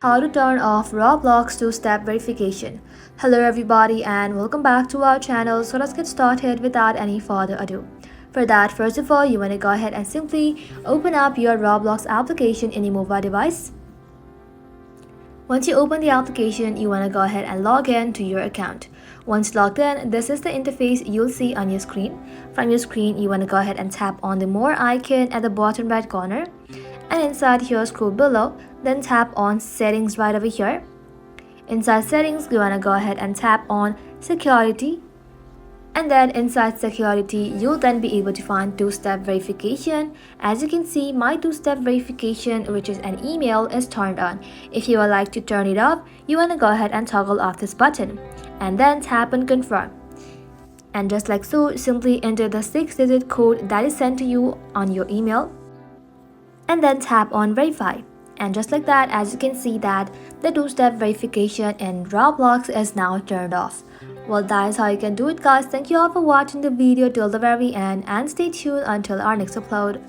How to turn off Roblox two-step verification. Hello everybody and welcome back to our channel. So let's get started without any further ado. For that, first of all, you want to go ahead and simply open up your Roblox application in your mobile device. Once you open the application, you want to go ahead and log in to your account. Once logged in, this is the interface you'll see on your screen. From your screen, you want to go ahead and tap on the more icon at the bottom right corner. And inside here, scroll below, then tap on settings right over here. Inside settings, you want to go ahead and tap on security. And then inside security, you'll then be able to find two-step verification. As you can see, my two-step verification, which is an email, is turned on. If you would like to turn it off, you want to go ahead and toggle off this button. And then tap on confirm. And just like so, simply enter the 6-digit code that is sent to you on your email. And then tap on verify. And just like that, as you can see that the two-step verification in Roblox is now turned off. Well, that is how you can do it, guys. Thank you all for watching the video till the very end and stay tuned until our next upload.